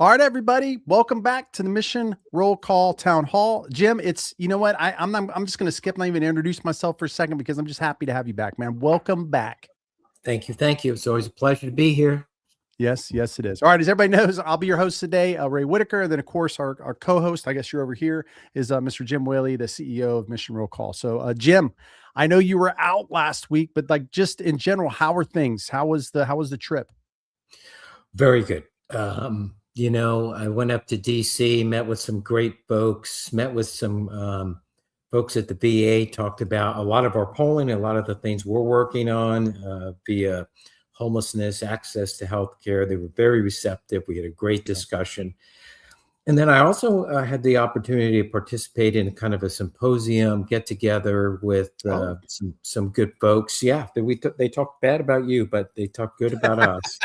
All right, everybody, welcome back to the Mission Roll Call Town Hall. Jim, you know what? I'm just going to skip, not even introduce myself for a second because I'm just happy to have you back, man. Welcome back. Thank you. Thank you. It's always a pleasure to be here. Yes, it is. All right, as everybody knows, I'll be your host today, Ray Whitaker. Then, of course, our co-host, I guess you're over here, is Mr. Jim Whaley, the CEO of Mission Roll Call. So, Jim, I know you were out last week, but like just in general, how are things? How was the trip? Very good. I went up to DC, met with some great folks, met with some folks at the VA, talked about a lot of our polling, a lot of the things we're working on via homelessness, access to healthcare. They were very receptive. We had a great discussion. And then I also had the opportunity to participate in kind of a symposium, get together with some good folks. Yeah, they talked bad about you, but they talked good about us.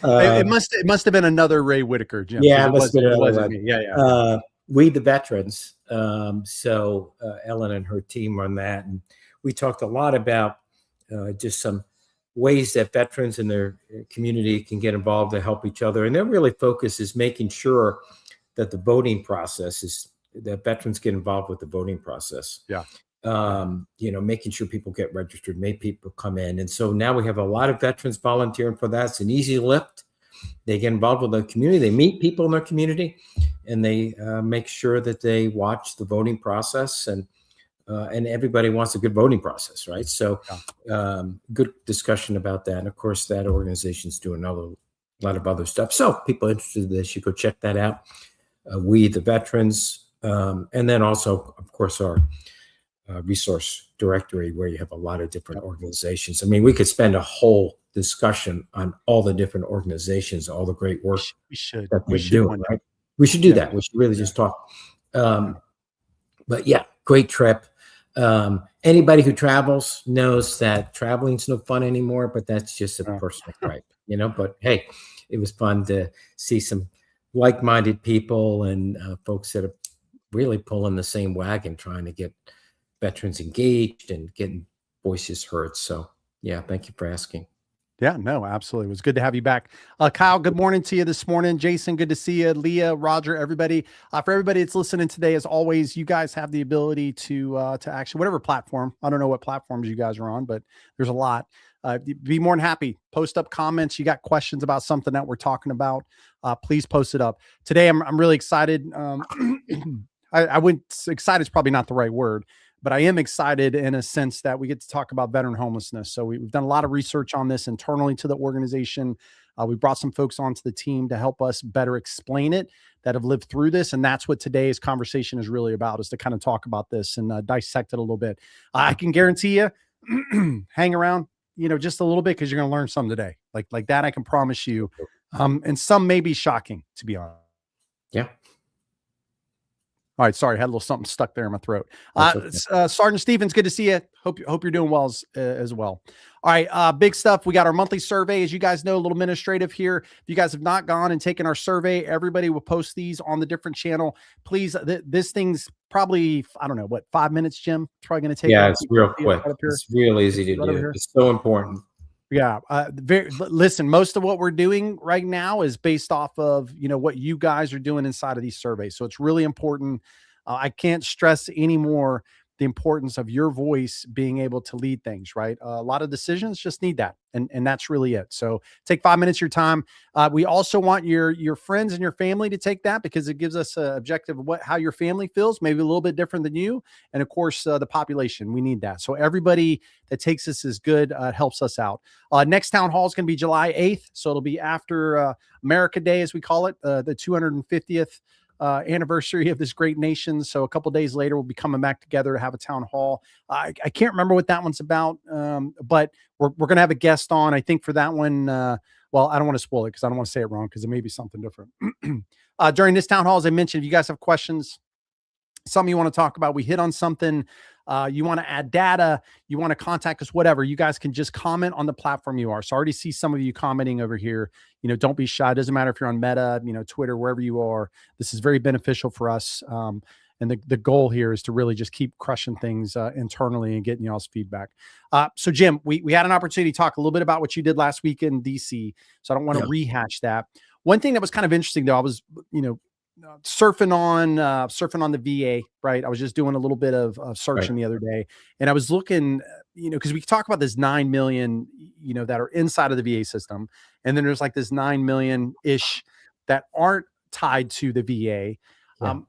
It must have been another Ray Whitaker, Jim. Yeah, it wasn't me. Yeah. We the veterans. So Ellen and her team run that, and we talked a lot about just some ways that veterans in their community can get involved to help each other. And their really focus is making sure that the voting process that veterans get involved with the voting process. Yeah. Making sure people get registered, make people come in. And so now we have a lot of veterans volunteering for that. It's an easy lift. They get involved with the community. They meet people in their community, and they make sure that they watch the voting process. And everybody wants a good voting process, right? So good discussion about that. And of course, that organization's doing a lot of other stuff. So people interested in this, you go check that out. We, the veterans, and then also, of course, our resource directory where you have a lot of different organizations. I mean, we could spend a whole discussion on all the different organizations, all the great work that they're doing, right? We should do that. We should really just talk. But yeah, great trip. Anybody who travels knows that traveling's no fun anymore, but that's just a personal gripe, but hey, it was fun to see some like-minded people and folks that are really pulling the same wagon, trying to get veterans engaged and getting voices heard. So yeah, thank you for asking. Yeah, no, absolutely. It was good to have you back. Kyle, good morning to you this morning. Jason, good to see you. Leah, Roger, everybody. For everybody that's listening today, as always, you guys have the ability to actually, whatever platform, I don't know what platforms you guys are on, but there's a lot. Be more than happy. Post up comments. You got questions about something that we're talking about, please post it up. Today, I'm really excited. I wouldn't, excited is probably not the right word, but I am excited in a sense that we get to talk about veteran homelessness. So we've done a lot of research on this internally to the organization. We brought some folks onto the team to help us better explain it, that have lived through this. And that's what today's conversation is really about, is to kind of talk about this and dissect it a little bit. I can guarantee you, hang around, just a little bit, because you're going to learn something today. Like that, I can promise you. And some may be shocking, to be honest. Yeah. All right, sorry, I had a little something stuck there in my throat. Sergeant Stevens, good to see you. Hope you're doing well as well. All right, big stuff. We got our monthly survey. As you guys know, a little administrative here. If you guys have not gone and taken our survey, everybody will post these on the different channel. Please, this thing's probably, I don't know, 5 minutes, Jim? It's probably going to take. Yeah, it's real quick. It's real easy to do. It's so important. Yeah. Listen, most of what we're doing right now is based off of, what you guys are doing inside of these surveys. So it's really important. I can't stress anymore the importance of your voice being able to lead things, right? A lot of decisions just need that. And that's really it. So take 5 minutes of your time. We also want your friends and your family to take that, because it gives us an objective of how your family feels, maybe a little bit different than you. And of course, the population, we need that. So everybody that takes this is good. Helps us out. Next town hall is going to be July 8th. So it'll be after America Day, as we call it, the 250th anniversary of this great nation. So a couple days later, we'll be coming back together to have a town hall. I can't remember what that one's about, but we're going to have a guest on, I think, for that one. Well, I don't want to spoil it because I don't want to say it wrong, because it may be something different. During this town hall, as I mentioned, if you guys have questions, something you want to talk about, we hit on something, you want to add data, you want to contact us, whatever, you guys can just comment on the platform you are. So I already see some of you commenting over here. Don't be shy. It doesn't matter if you're on Meta, Twitter, wherever you are. This is very beneficial for us. And the goal here is to really just keep crushing things internally and getting y'all's feedback. So Jim, we had an opportunity to talk a little bit about what you did last week in DC. So I don't want to rehash that. One thing that was kind of interesting though, I was, you know, surfing on the VA, right? I was just doing a little bit of Right. searching the other day, and I was looking, you know, because we talk about this 9 million, you know, that are inside of the VA system, and then there's like this 9 million ish that aren't tied to the VA. Yeah.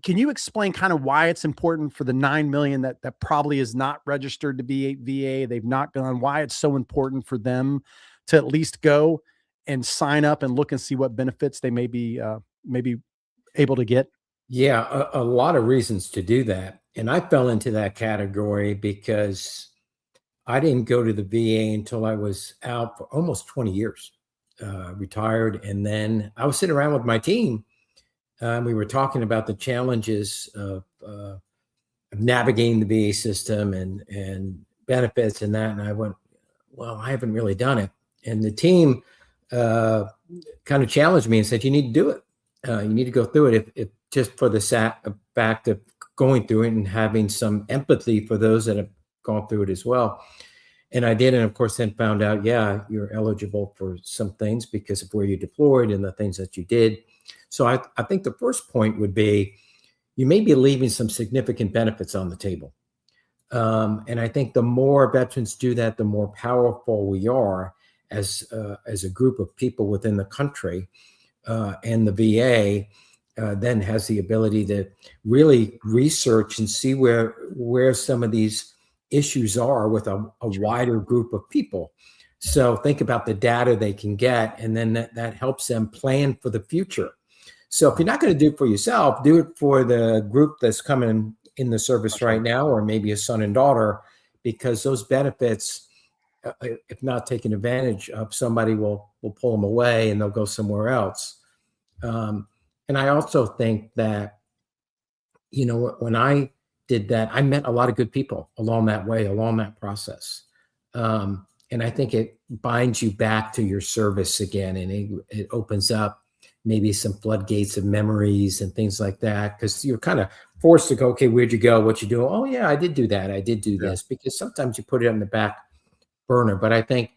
Can you explain kind of why it's important for the 9 million that probably is not registered to be a VA? They've not gone. Why it's so important for them to at least go and sign up and look and see what benefits they may be able to get? Yeah, a lot of reasons to do that. And I fell into that category because I didn't go to the VA until I was out for almost 20 years, retired. And then I was sitting around with my team. We were talking about the challenges of navigating the VA system and benefits and that. And I went, well, I haven't really done it. And the team kind of challenged me and said, you need to do it. You need to go through it if just for the fact of going through it and having some empathy for those that have gone through it as well. And I did. And of course, then found out, yeah, you're eligible for some things because of where you deployed and the things that you did. So I think the first point would be you may be leaving some significant benefits on the table. And I think the more veterans do that, the more powerful we are as a group of people within the country. And the VA then has the ability to really research and see where some of these issues are with a wider group of people. So think about the data they can get, and then that helps them plan for the future. So if you're not going to do it for yourself, do it for the group that's coming in the service right now, or maybe a son and daughter, because those benefits, if not taken advantage of, somebody will pull them away and they'll go somewhere else. And I also think that, you know, when I did that, I met a lot of good people along that way, along that process. And I think it binds you back to your service again, and it opens up maybe some floodgates of memories and things like that, because you're kind of forced to go, okay, where'd you go? What you do? Oh yeah, I did do that. I did do this, because sometimes you put it on the back burner. But I think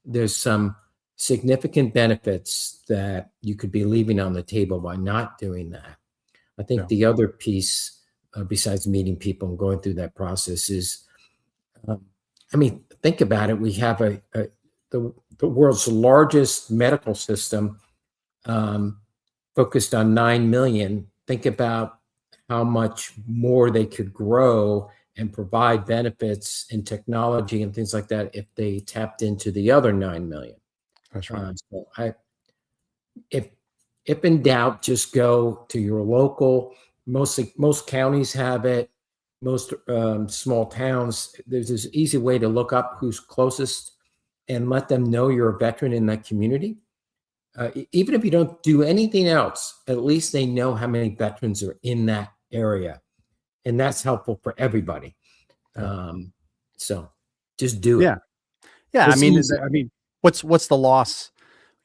there's some significant benefits that you could be leaving on the table by not doing that. I think the other piece, besides meeting people and going through that process, is, I mean, think about it. We have the world's largest medical system, focused on 9 million. Think about how much more they could grow and provide benefits and technology and things like that if they tapped into the other 9 million. That's right. So if in doubt, just go to your local. Most counties have it. Most small towns. There's this easy way to look up who's closest and let them know you're a veteran in that community. Even if you don't do anything else, at least they know how many veterans are in that area, and that's helpful for everybody. So just do it. Yeah. It's easy. I mean, what's the loss?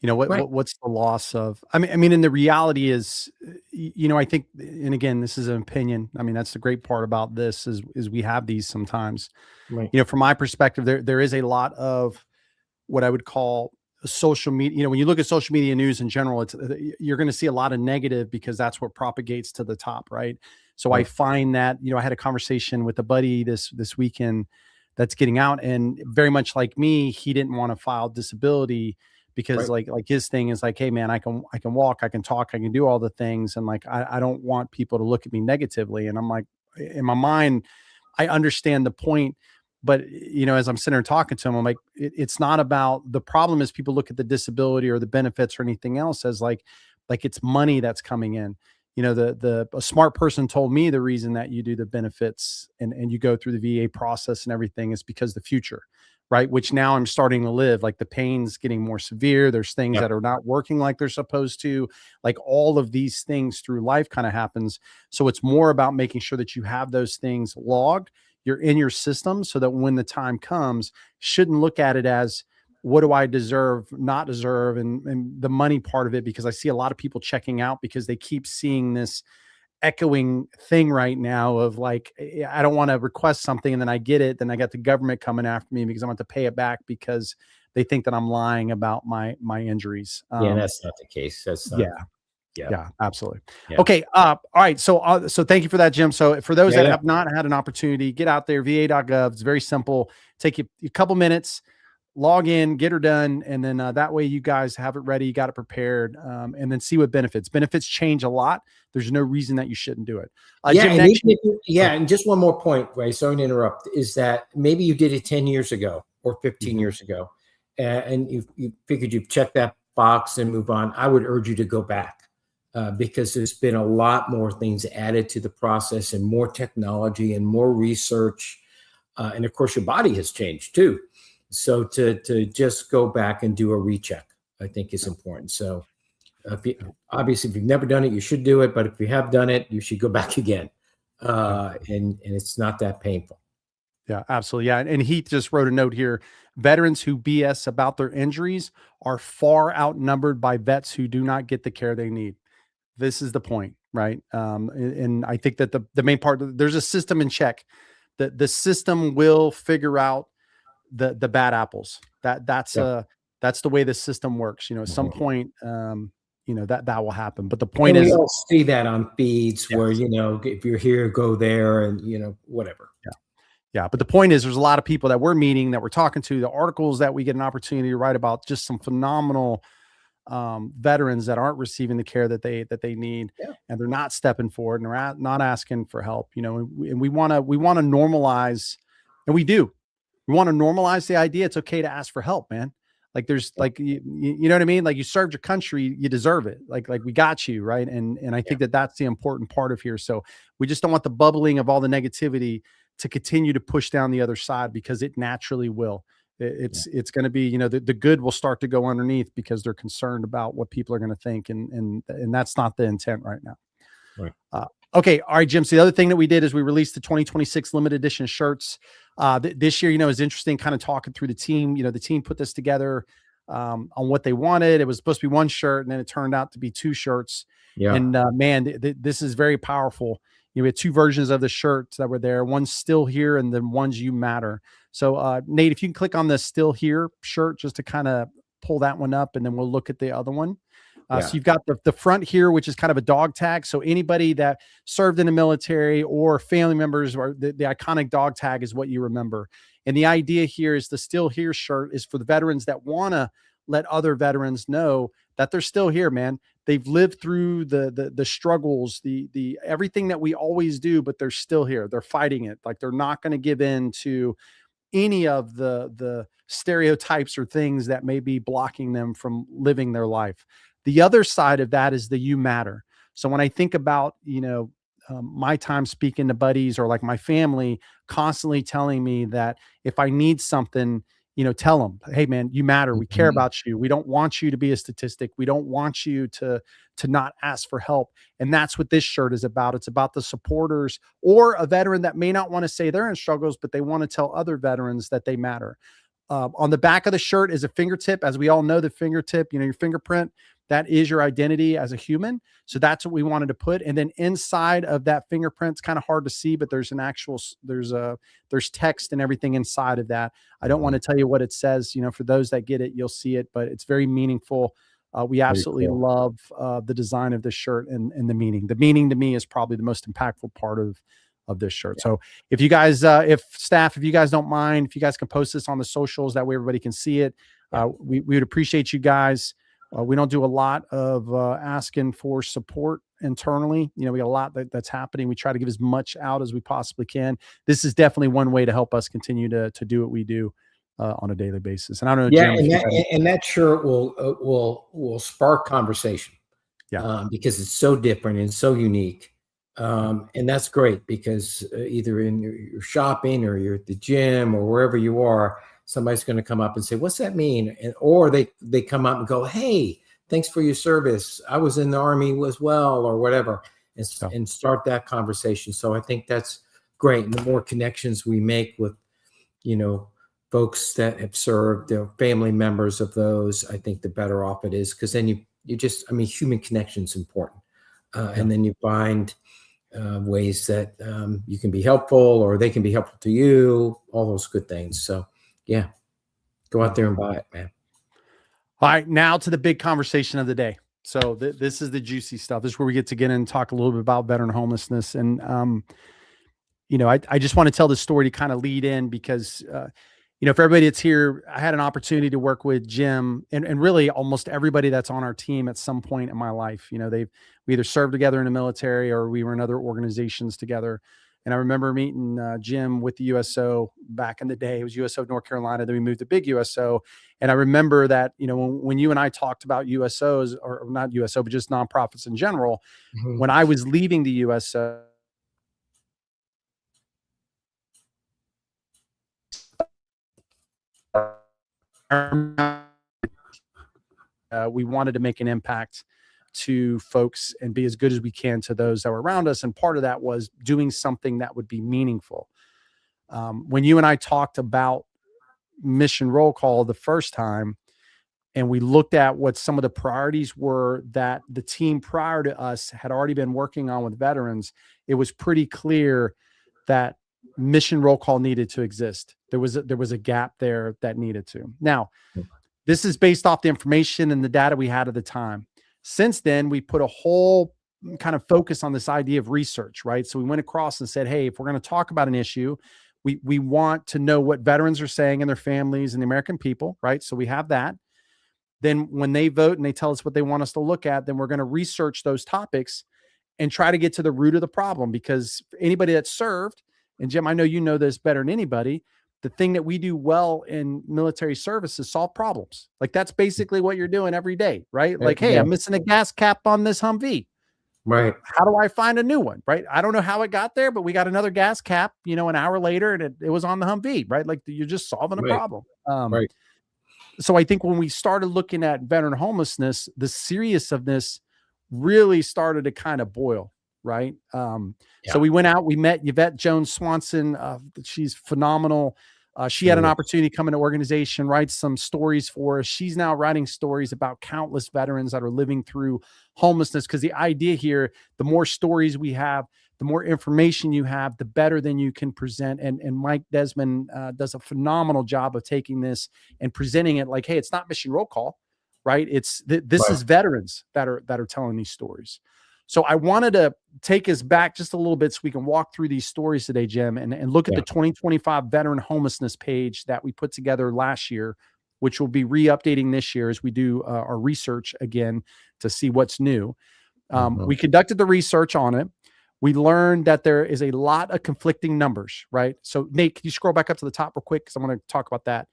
You know, Right. what's the loss of? I mean, and the reality is, you know, I think, and again, this is an opinion. I mean, that's the great part about this is we have these sometimes. Right. You know, from my perspective, there is a lot of what I would call social media. You know, when you look at social media news in general, you're going to see a lot of negative because that's what propagates to the top, right? So I Right. find that, you know, I had a conversation with a buddy this weekend that's getting out, and very much like me, he didn't want to file disability because Right. like his thing is like, hey man, I can walk, I can talk, I can do all the things, and like I don't want people to look at me negatively. And I'm like, in my mind, I understand the point, but you know, as I'm sitting there talking to him, I'm like, it's not about, the problem is people look at the disability or the benefits or anything else as like it's money that's coming in. You know, a smart person told me the reason that you do the benefits and you go through the VA process and everything is because the future, right? Which now I'm starting to live. Like the pain's getting more severe. There's things Yeah. that are not working like they're supposed to. Like all of these things through life kind of happens. So it's more about making sure that you have those things logged, you're in your system, so that when the time comes, shouldn't look at it as, what do I deserve, not deserve, and the money part of it, because I see a lot of people checking out because they keep seeing this echoing thing right now of like, I don't want to request something and then I get it, then I got the government coming after me because I'm going to pay it back because they think that I'm lying about my injuries. Yeah, that's not the case. That's not. Yeah. Yeah. Yeah, absolutely. Yeah. Okay. All right. So thank you for that, Jim. So for those Yeah. that Yeah. have not had an opportunity, get out there, va.gov. It's very simple. Take you a couple minutes, log in, get her done. And then that way you guys have it ready, you got it prepared, and then see what benefits change a lot. There's no reason that you shouldn't do it. Yeah. Jim, And next. and just one more point, Ray, sorry to interrupt, is that maybe you did it 10 years ago or 15 years ago, and you figured you've checked that box and move on. I would urge you to go back. Because there's been a lot more things added to the process and more technology and more research. And of course, your body has changed too. So to just go back and do a recheck, I think is important. So obviously, if you've never done it, you should do it. But if you have done it, you should go back again. And it's not that painful. Yeah, absolutely. Yeah. And Heath just wrote a note here. Veterans who BS about their injuries are far outnumbered by vets who do not get the care they need. This is the point, right? And I think that the main part, there's a system in check. The system will figure out the bad apples. That's the way the system works. At some point, that will happen. But the point and is, we all see that on feeds where, yes. if you're here, go there and, whatever. Yeah. Yeah. But the point is, there's a lot of people that we're meeting, that we're talking to, the articles that we get an opportunity to write about, just some phenomenal veterans that aren't receiving the care that they need, and they're not stepping forward, and they're not asking for help, and we want to normalize, and we want to normalize the idea it's okay to ask for help, man. Like there's like, you know what I mean? Like you served your country, you deserve it. Like we got you. Right. And I think that that's the important part of here. So we just don't want the bubbling of all the negativity to continue to push down the other side, because it naturally will. It's going to be, the good will start to go underneath because they're concerned about what people are going to think. And that's not the intent right now. Right. Okay. All right, Jim. So the other thing that we did is we released the 2026 limited edition shirts. This year, is interesting, kind of talking through the team. The team put this together on what they wanted. It was supposed to be one shirt, and then it turned out to be two shirts. Yeah. And man, this is very powerful. We had two versions of the shirts that were there. One's Still Here, and then one's You Matter. So Nate, if you can click on the Still Here shirt just to kind of pull that one up, and then we'll look at the other one. So you've got the front here, which is kind of a dog tag. So anybody that served in the military or family members, or the iconic dog tag is what you remember. And the idea here is the Still Here shirt is for the veterans that want to let other veterans know that they're still here, man. They've lived through the struggles, the everything that we always do, but they're still here. They're fighting it. Like they're not going to give in to any of the stereotypes or things that may be blocking them from living their life. The other side of that is the You Matter. So when I think about, my time speaking to buddies, or like my family constantly telling me that if I need something, tell them, hey man, you matter. We care about you. We don't want you to be a statistic. We don't want you to not ask for help. And that's what this shirt is about. It's about the supporters, or a veteran that may not want to say they're in struggles, but they want to tell other veterans that they matter. On the back of the shirt is a fingertip. As we all know, the fingertip, your fingerprint, that is your identity as a human. So that's what we wanted to put. And then inside of that fingerprint, it's kind of hard to see, but there's there's text and everything inside of that. I don't want to tell you what it says, for those that get it, you'll see it, but it's very meaningful. We absolutely love the design of this shirt and the meaning. The meaning to me is probably the most impactful part of this shirt. Yeah. So if you guys, if you guys don't mind, if you guys can post this on the socials, that way everybody can see it. We would appreciate you guys. We don't do a lot of asking for support internally. We got a lot that's happening. We try to give as much out as we possibly can. This is definitely one way to help us continue to do what we do on a daily basis. And I don't know, yeah, Jim, and that shirt will spark conversation. Because it's so different and so unique. And that's great, because either in your shopping, or you're at the gym, or wherever you are, somebody's going to come up and say, what's that mean? Or they come up and go, hey, thanks for your service. I was in the Army as well, or whatever, and start that conversation. So I think that's great. And the more connections we make with, folks that have served, their family members of those, I think the better off it is, because then you just, human connection is important. And then you find ways that you can be helpful, or they can be helpful to you, all those good things. So, yeah. Go out there and buy it, man. All right, now to the big conversation of the day. So this is the juicy stuff. This is where we get to get in and talk a little bit about veteran homelessness. And, I just want to tell this story to kind of lead in because, for everybody that's here, I had an opportunity to work with Jim and really almost everybody that's on our team at some point in my life. We either served together in the military or we were in other organizations together. And I remember meeting Jim with the USO back in the day. It was USO North Carolina. Then we moved to Big USO. And I remember that, when you and I talked about USOs, or not USO, but just nonprofits in general, when I was leaving the USO, we wanted to make an impact to folks and be as good as we can to those that were around us. And part of that was doing something that would be meaningful. When you and I talked about mission roll call the first time, and we looked at what some of the priorities were that the team prior to us had already been working on with veterans, it was pretty clear that mission roll call needed to exist. There was a gap there that needed to. Now, this is based off the information and the data we had at the time. Since then, we put a whole kind of focus on this idea of research, right? So we went across and said, hey, if we're going to talk about an issue, we want to know what veterans are saying and their families and the American people, right? So we have that. Then when they vote and they tell us what they want us to look at, then we're going to research those topics and try to get to the root of the problem. Because anybody that's served, and Jim, I know you know this better than anybody, the thing that we do well in military service is solve problems. Like that's basically what you're doing every day, right? Like, hey, I'm missing a gas cap on this Humvee. Right. How do I find a new one? Right. I don't know how it got there, but we got another gas cap, an hour later and it was on the Humvee, right? Like you're just solving a problem. Right. So I think when we started looking at veteran homelessness, the seriousness really started to kind of boil. Right. So we went out, we met Yvette Jones Swanson. She's phenomenal. She had an opportunity to come into organization, write some stories for us. She's now writing stories about countless veterans that are living through homelessness. Because the idea here, the more stories we have, the more information you have, the better than you can present. And Mike Desmond does a phenomenal job of taking this and presenting it like, hey, it's not mission roll call, right? It's this is veterans that are telling these stories. So I wanted to take us back just a little bit so we can walk through these stories today, Jim, and look at the 2025 veteran homelessness page that we put together last year, which will be re-updating this year as we do our research again to see what's new. We conducted the research on it. We learned that there is a lot of conflicting numbers, right? So Nate, can you scroll back up to the top real quick? Because I want to talk about that.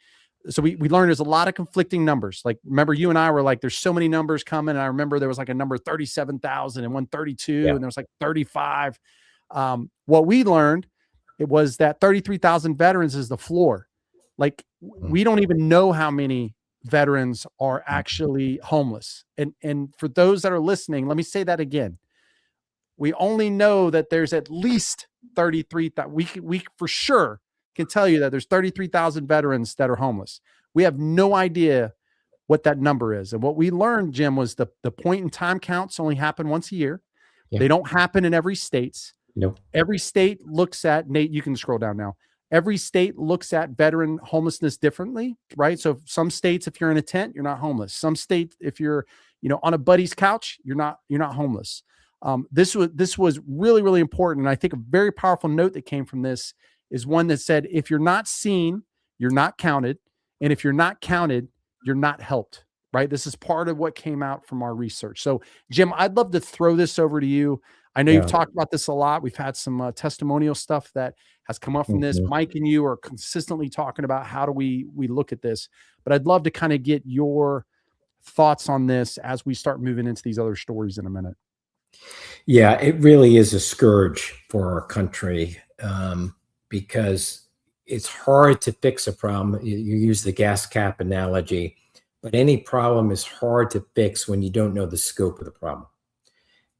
So we learned there's a lot of conflicting numbers. Like, remember you and I were like, there's so many numbers coming. And I remember there was like a number 37,000 and 132 and there was like 35. What we learned, it was that 33,000 veterans is the floor. Like we don't even know how many veterans are actually homeless. And for those that are listening, let me say that again. We only know that there's at least 33,000. We for sure can tell you that there's 33,000 veterans that are homeless. We have no idea what that number is. And what we learned, Jim, was the point in time counts only happen once a year. Yeah. They don't happen in every state. Nope. Every state looks at, Nate, you can scroll down now. Every state looks at veteran homelessness differently, right? So some states, if you're in a tent, you're not homeless. Some states, if you're, on a buddy's couch, you're not homeless. This was really, really important. And I think a very powerful note that came from this is one that said, if you're not seen, you're not counted. And if you're not counted, you're not helped, right? This is part of what came out from our research. So Jim, I'd love to throw this over to you. I know you've talked about this a lot. We've had some testimonial stuff that has come up from this. Mike and you are consistently talking about how do we look at this, but I'd love to kind of get your thoughts on this as we start moving into these other stories in a minute. Yeah, it really is a scourge for our country. Because it's hard to fix a problem. You use the gas cap analogy, but any problem is hard to fix when you don't know the scope of the problem.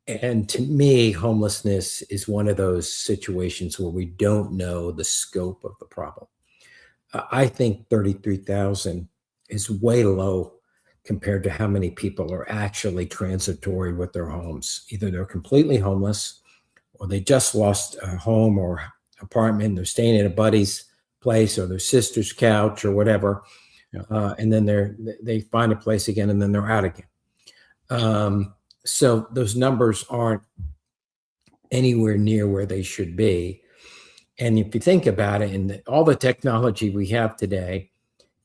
And to me, homelessness is one of those situations where we don't know the scope of the problem. I think 33,000 is way low compared to how many people are actually transitory with their homes. Either they're completely homeless or they just lost a home or apartment, they're staying in a buddy's place or their sister's couch or whatever. Yeah. And then they find a place again, and then they're out again. So those numbers aren't anywhere near where they should be. And if you think about it, and all the technology we have today,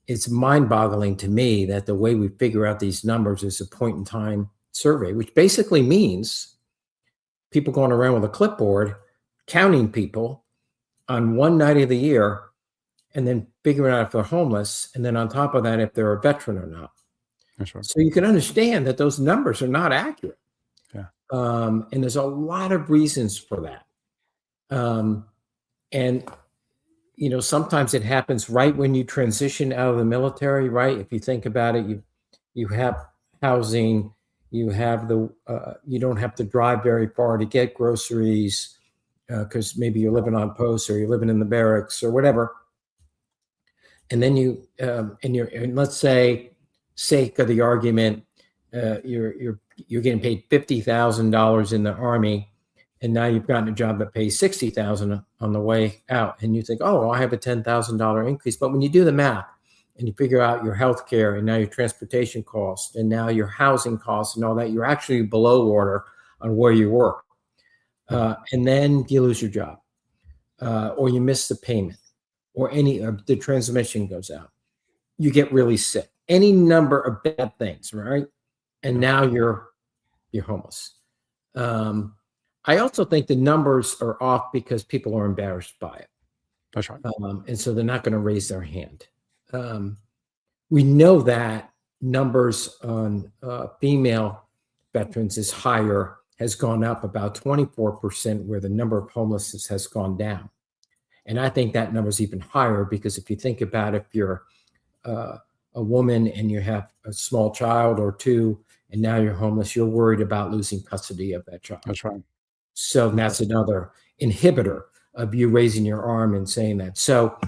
it's mind-boggling to me that the way we figure out these numbers is a point-in-time survey, which basically means people going around with a clipboard, counting people on one night of the year, and then figuring out if they're homeless, and then on top of that, if they're a veteran or not. That's right. So you can understand that those numbers are not accurate. Yeah. And there's a lot of reasons for that. And sometimes it happens right when you transition out of the military, right? If you think about it, you have housing, you have you don't have to drive very far to get groceries because maybe you're living on post or you're living in the barracks or whatever. And then and let's say, sake of the argument, you're getting paid $50,000 in the Army, and now you've gotten a job that pays $60,000 on the way out, and you think, oh, well, I have a $10,000 increase. But when you do the math and you figure out your health care and now your transportation costs and now your housing costs and all that, you're actually below water on where you work. And then you lose your job, or you miss the payment, or the transmission goes out. You get really sick. Any number of bad things, right? And now you're homeless. I also think the numbers are off because people are embarrassed by it. That's right. And so they're not going to raise their hand. We know that numbers on female veterans has gone up about 24%, where the number of homelessness has gone down. And I think that number is even higher because if you think about if you're a woman and you have a small child or two, and now you're homeless, you're worried about losing custody of that child. That's right. So that's another inhibitor of you raising your arm and saying that. So,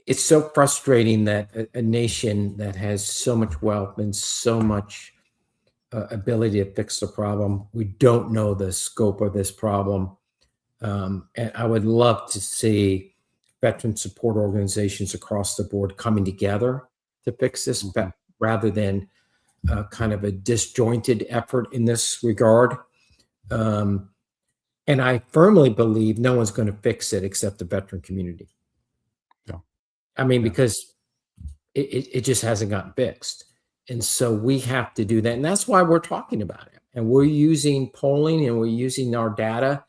it's so frustrating that a nation that has so much wealth and so much ability to fix the problem, we don't know the scope of this problem. And I would love to see veteran support organizations across the board coming together to fix this, rather than kind of a disjointed effort in this regard. And I firmly believe no one's going to fix it except the veteran community. Yeah. I mean, because it just hasn't gotten fixed. And so we have to do that. And that's why we're talking about it. And we're using polling and we're using our data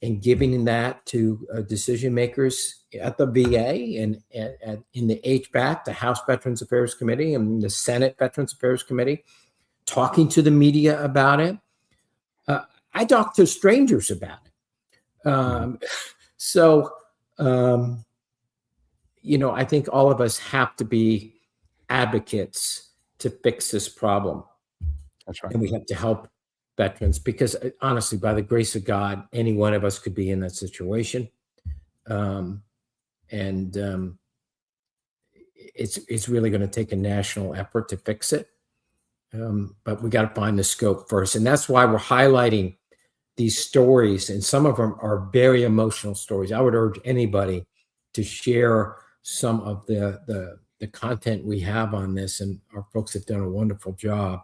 and giving that to decision makers at the VA and in the HVAC, the House Veterans Affairs Committee, and the Senate Veterans Affairs Committee, talking to the media about it. I talk to strangers about it. I think all of us have to be advocates to fix this problem. That's right. And we have to help veterans because honestly, by the grace of God, any one of us could be in that situation. It's really going to take a national effort to fix it. But we got to find the scope first. And that's why we're highlighting these stories. And some of them are very emotional stories. I would urge anybody to share some of the content we have on this. And our folks have done a wonderful job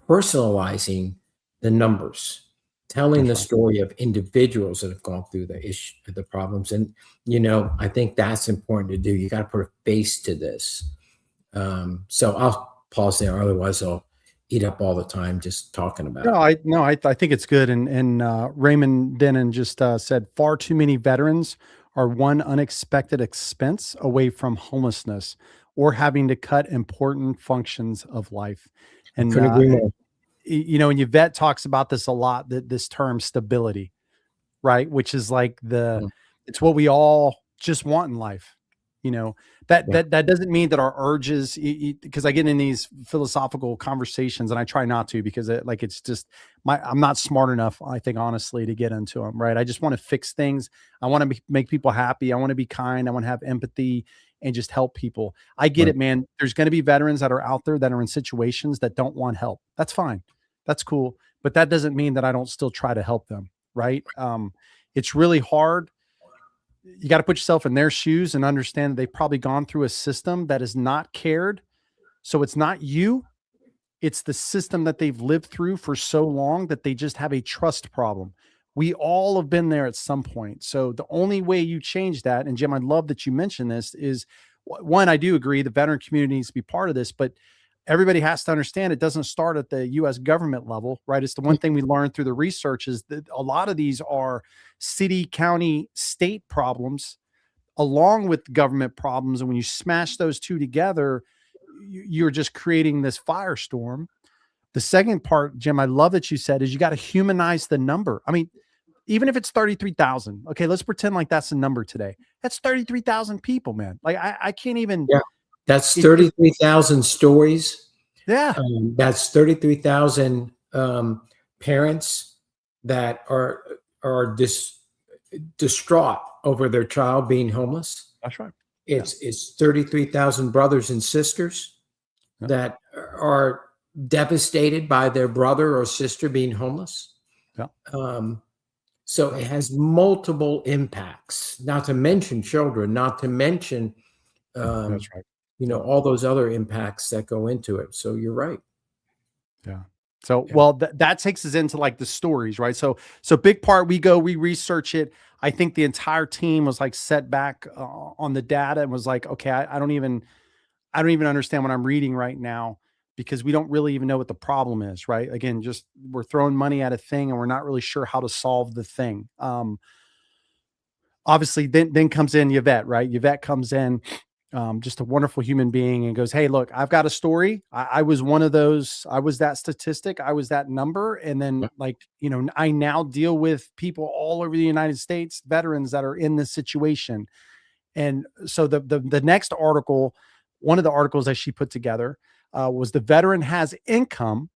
personalizing the numbers, telling the story of individuals that have gone through the problems. And, I think that's important to do. You got to put a face to this. So I'll pause there. Otherwise I'll eat up all the time just talking about it. I think it's good. And Raymond Denon just said far too many veterans are one unexpected expense away from homelessness or having to cut important functions of life. And couldn't agree more. And Yvette talks about this a lot, this term stability, right? Which is like it's what we all just want in life. That doesn't mean that our urges, because I get in these philosophical conversations and I try not to, because it's just I'm not smart enough, I think, honestly, to get into them. Right. I just want to fix things. I want to make people happy. I want to be kind. I want to have empathy and just help people. I get it, man. There's going to be veterans that are out there that are in situations that don't want help. That's fine. That's cool. But that doesn't mean that I don't still try to help them. Right. It's really hard. you got to put yourself in their shoes and understand that they've probably gone through a system that is not cared. So it's not you, it's the system that they've lived through for so long that they just have a trust problem. We all have been there at some point. So the only way you change that, and Jim, I love that you mentioned this, is one, I do agree the veteran community needs to be part of this, but everybody has to understand it doesn't start at the US government level, right? It's the one thing we learned through the research is that a lot of these are city, county, state problems along with government problems. And when you smash those two together, you're just creating this firestorm. The second part, Jim, I love that you said is you got to humanize the number. I mean, even if it's 33,000, okay, let's pretend like that's the number today. That's 33,000 people, man. Like I can't even. Yeah. That's 33,000 stories. Yeah. That's 33,000 parents that are distraught over their child being homeless. That's right. It's 33,000 brothers and sisters that are devastated by their brother or sister being homeless. Yeah. So it has multiple impacts, not to mention children, not to mention, that's right. All those other impacts that go into it. So you're right. Yeah. So, well, that takes us into like the stories, right? So big part, we research it. I think the entire team was like set back on the data and was like, okay, I don't even understand what I'm reading right now because we don't really even know what the problem is, right? Again, just we're throwing money at a thing and we're not really sure how to solve the thing. Obviously then comes in Yvette, right? Yvette comes in, just a wonderful human being and goes, hey, look, I've got a story. I was one of those. I was that statistic. I was that number. And then I now deal with people all over the United States, veterans that are in this situation. And so the next article, one of the articles that she put together was the veteran has income.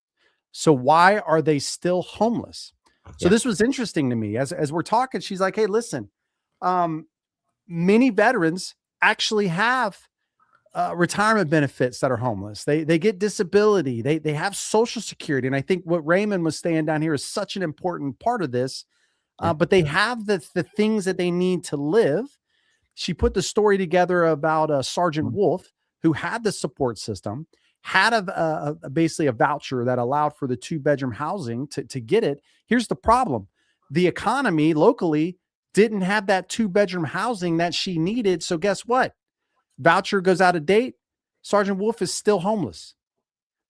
So why are they still homeless? So this was interesting to me as we're talking. She's like, hey, listen, many veterans actually have retirement benefits that are homeless. They get disability. They have Social Security. And I think what Raymond was saying down here is such an important part of this. But they have the things that they need to live. She put the story together about Sergeant Wolf, who had the support system, had basically a voucher that allowed for the 2-bedroom housing to get it. Here's the problem. The economy locally didn't have that 2-bedroom housing that she needed. So guess what? Voucher goes out of date. Sergeant Wolf is still homeless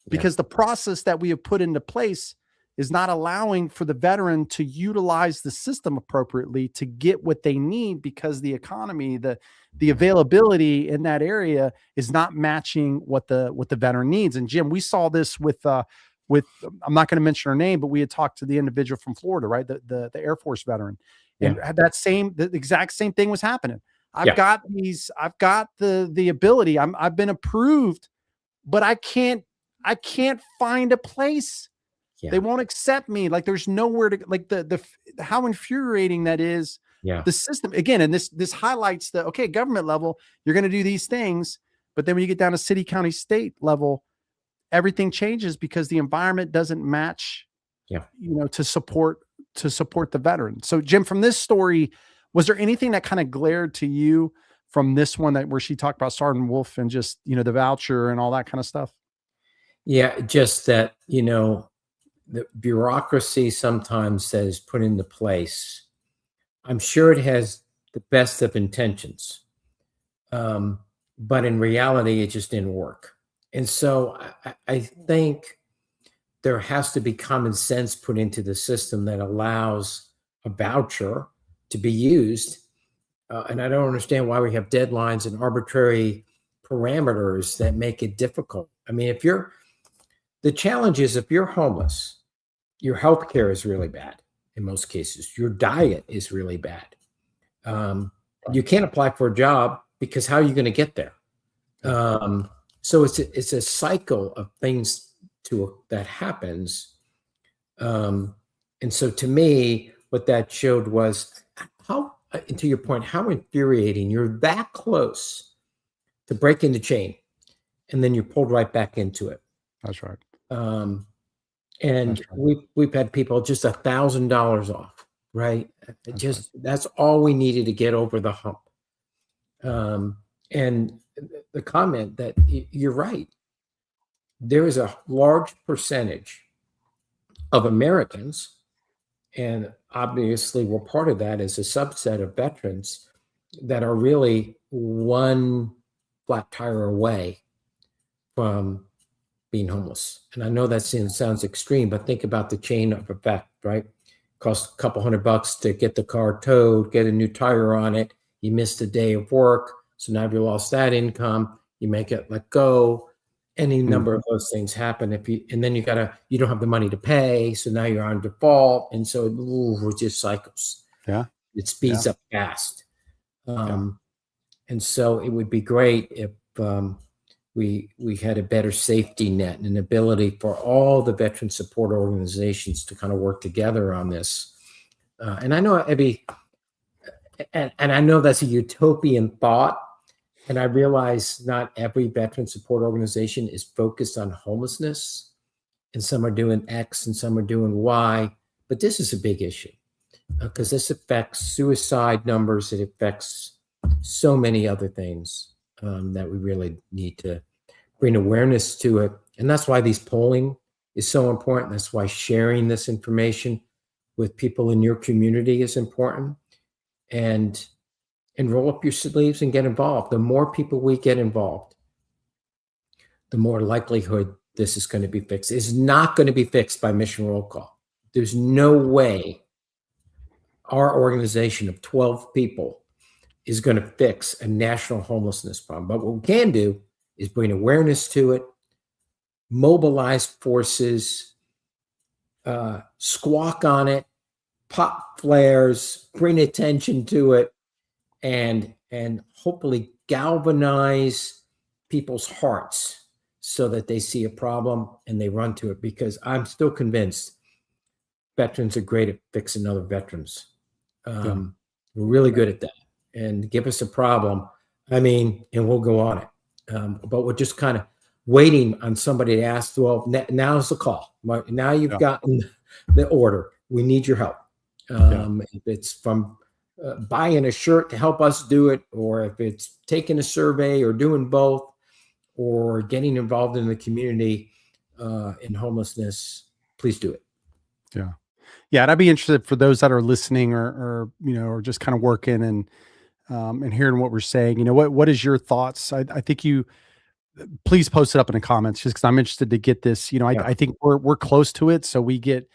because the process that we have put into place is not allowing for the veteran to utilize the system appropriately to get what they need because the economy, the availability in that area is not matching what the veteran needs. And Jim, we saw this with I'm not going to mention her name, but we had talked to the individual from Florida, right? The Air Force veteran. And the exact same thing was happening. I've got the ability. I've been approved, but I can't find a place. They won't accept me. Like there's nowhere to like how infuriating that is. The system again, and this highlights government level, you're going to do these things, but then when you get down to city, county, state level, everything changes because the environment doesn't match. To support the veteran. So Jim, from this story, was there anything that kind of glared to you from this one where she talked about Sergeant Wolf and just, the voucher and all that kind of stuff? Yeah, just that, the bureaucracy sometimes that is put into place, I'm sure it has the best of intentions, but in reality, it just didn't work. And so I think there has to be common sense put into the system that allows a voucher to be used. And I don't understand why we have deadlines and arbitrary parameters that make it difficult. I mean, the challenge is if you're homeless, your health care is really bad in most cases. Your diet is really bad. You can't apply for a job because how are you going to get there? So it's a cycle of things that happens. And so to me, what that showed was to your point, how infuriating. You're that close to breaking the chain and then you're pulled right back into it. That's right. And we've had people just $1,000 off right? That's right. Just that's all we needed to get over the hump. And the comment that you're right, there is a large percentage of Americans, and obviously we're part of that as a subset of veterans that are really one flat tire away from being homeless. And I know that sounds extreme, but think about the chain of effect, right? Cost a couple $100 to get the car towed, get a new tire on it. You missed a day of work, so now you lost that income. You may get let go. Any number of those things happen. And then you don't have the money to pay, so now you're on default, and so it just cycles. Yeah, It speeds yeah, up fast. yeah. And so it would be great if we had a better safety net and an ability for all the veteran support organizations to kind of work together on this. And I know and I know that's a utopian thought. And I realize not every veteran support organization is focused on homelessness, and some are doing X and some are doing Y. But this is a big issue because this affects suicide numbers. It affects so many other things that we really need to bring awareness to it. And that's why these polling is so important. That's why sharing this information with people in your community is important. And roll up your sleeves and get involved. The more people we get involved, the more likelihood this is going to be fixed. It's not going to be fixed by mission roll call. There's no way our organization of 12 people is going to fix a national homelessness problem. But what we can do is bring awareness to it, mobilize forces, squawk on it, pop flares, bring attention to it, and hopefully galvanize people's hearts so that they see a problem and they run to it. Because I'm still convinced veterans are great at fixing other veterans. We're really good at that. And give us a problem, and we'll go on it. But we're just kind of waiting on somebody to ask, well, now's the call. Now you've gotten the order. We need your help. If it's from buying a shirt to help us do it, or if it's taking a survey, or doing both, or getting involved in the community in homelessness, please do it. Yeah. Yeah. And I'd be interested for those that are listening or just kind of working and hearing what we're saying, what is your thoughts? I think please post it up in the comments just because I'm interested to get this. I think we're close to it. So we get,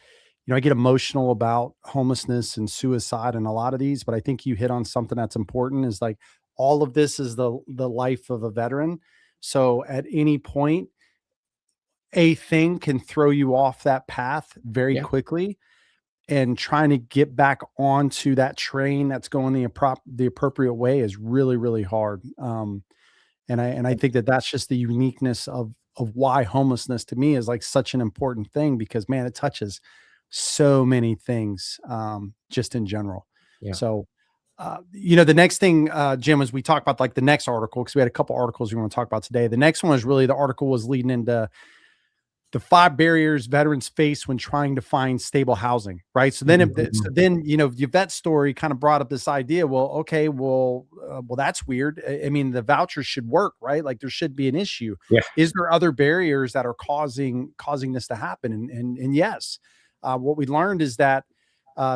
I get emotional about homelessness and suicide and a lot of these, but I think you hit on something that's important is like all of this is the life of a veteran. So at any point, a thing can throw you off that path very quickly, and trying to get back onto that train that's going the appropriate way is really, really hard. And I think that's just the uniqueness of why homelessness to me is like such an important thing, because man, it touches so many things, just in general. Yeah. So, the next thing, Jim, as we talk about like the next article, because we had a couple articles we want to talk about today. The next one is really the article was leading into the 5 barriers veterans face when trying to find stable housing. Right. So then, the vet story kind of brought up this idea. Well, okay, well, that's weird. I mean, the vouchers should work, right? Like there should be an issue. Yeah. Is there other barriers that are causing this to happen? And yes, what we learned is that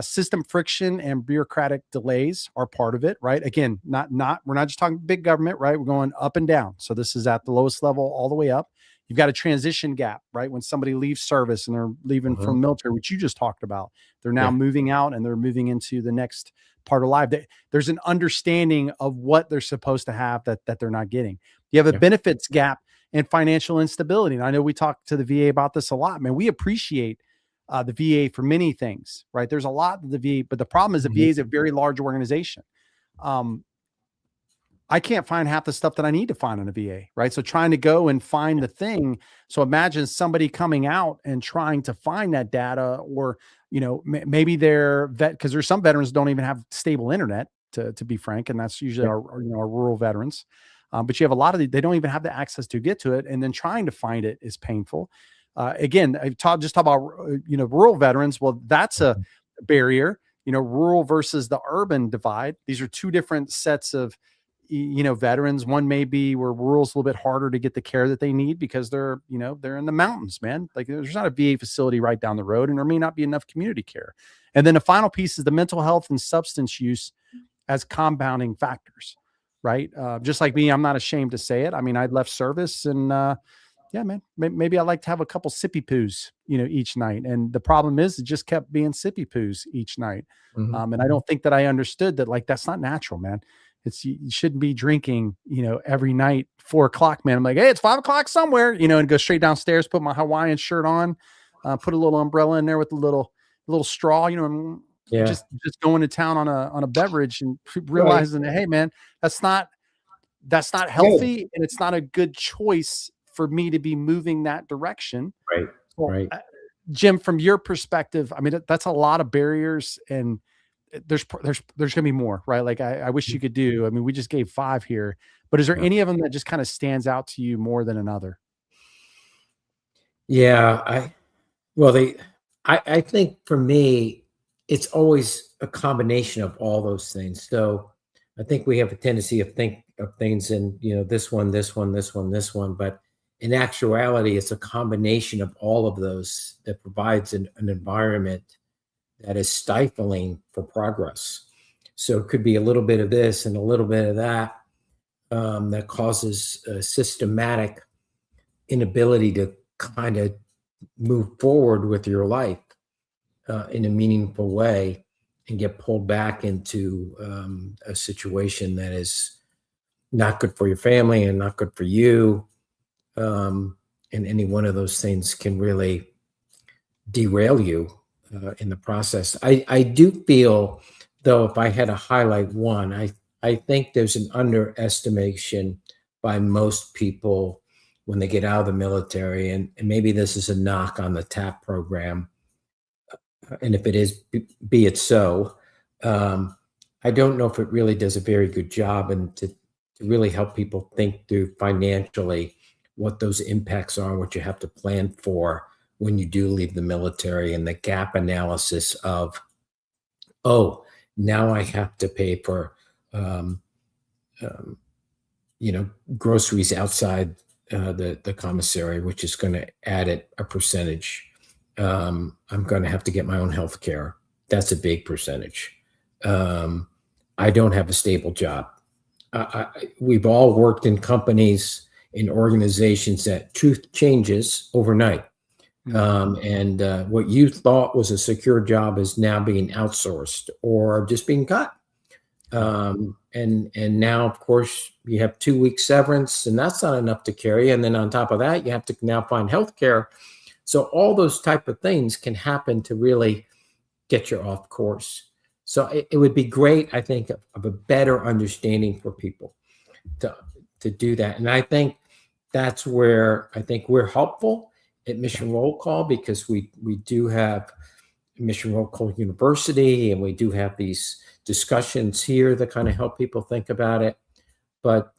system friction and bureaucratic delays are part of it, right? Again, we're not just talking big government, right? We're going up and down. So this is at the lowest level all the way up. You've got a transition gap, right? When somebody leaves service and they're leaving from military, which you just talked about, they're now moving out and they're moving into the next part of life. There's an understanding of what they're supposed to have that they're not getting. You have a benefits gap and financial instability. And I know we talk to the VA about this a lot, man. We appreciate the VA for many things, right? There's a lot of the VA, but the problem is the VA is a very large organization. I can't find half the stuff that I need to find in a VA, right? So trying to go and find the thing. So imagine somebody coming out and trying to find that data, or, maybe they're because there's some veterans don't even have stable internet, to be frank. And that's usually our rural veterans. But you have a lot of they don't even have the access to get to it. And then trying to find it is painful. Again, just talk about, rural veterans. Well, that's a barrier. rural versus the urban divide. These are two different sets of, veterans. One may be where rural's a little bit harder to get the care that they need because they're in the mountains, man. Like there's not a VA facility right down the road, and there may not be enough community care. And then the final piece is the mental health and substance use as compounding factors, right? Just like me, I'm not ashamed to say it. I mean, I left service and, yeah, man, maybe I like to have a couple sippy poos, each night. And the problem is it just kept being sippy poos each night. And I don't think that I understood that, like, that's not natural, man. You shouldn't be drinking, every night, 4 o'clock, man. I'm like, hey, it's 5 o'clock somewhere, and go straight downstairs, put my Hawaiian shirt on, put a little umbrella in there with a little straw, and Yeah. just going to town on a beverage and Right. realizing that, hey, man, that's not healthy, and it's not a good choice for me to be moving that direction. Right. Well, Right. Jim, from your perspective, I mean, that's a lot of barriers, and there's gonna be more, right? Like I wish you could do. I mean, we just gave 5 here, but is there any of them that just kind of stands out to you more than another? Yeah. I think for me, it's always a combination of all those things. So I think we have a tendency of think of things in, this one, this one, this one, this one, but in actuality, it's a combination of all of those that provides an environment that is stifling for progress. So it could be a little bit of this and a little bit of that, that causes a systematic inability to kind of move forward with your life in a meaningful way and get pulled back into a situation that is not good for your family and not good for you. And any one of those things can really derail you in the process. I do feel, though, if I had to highlight one, I think there's an underestimation by most people when they get out of the military, and maybe this is a knock on the TAP program, and if it is, be it so. I don't know if it really does a very good job and to really help people think through financially what those impacts are, what you have to plan for when you do leave the military, and the gap analysis of, oh, now I have to pay for, groceries outside the commissary, which is going to add a percentage. I'm going to have to get my own health care. That's a big percentage. I don't have a stable job. We've all worked in companies, in organizations that truth changes overnight. And what you thought was a secure job is now being outsourced or just being cut. And now, of course, you have 2 week severance, and that's not enough to carry. And then on top of that, you have to now find healthcare. So all those type of things can happen to really get you off course. So it would be great, I think, of a better understanding for people to do that. And I think that's where I think we're helpful at Mission Roll Call, because we do have Mission Roll Call University, and we do have these discussions here that kind of help people think about it. But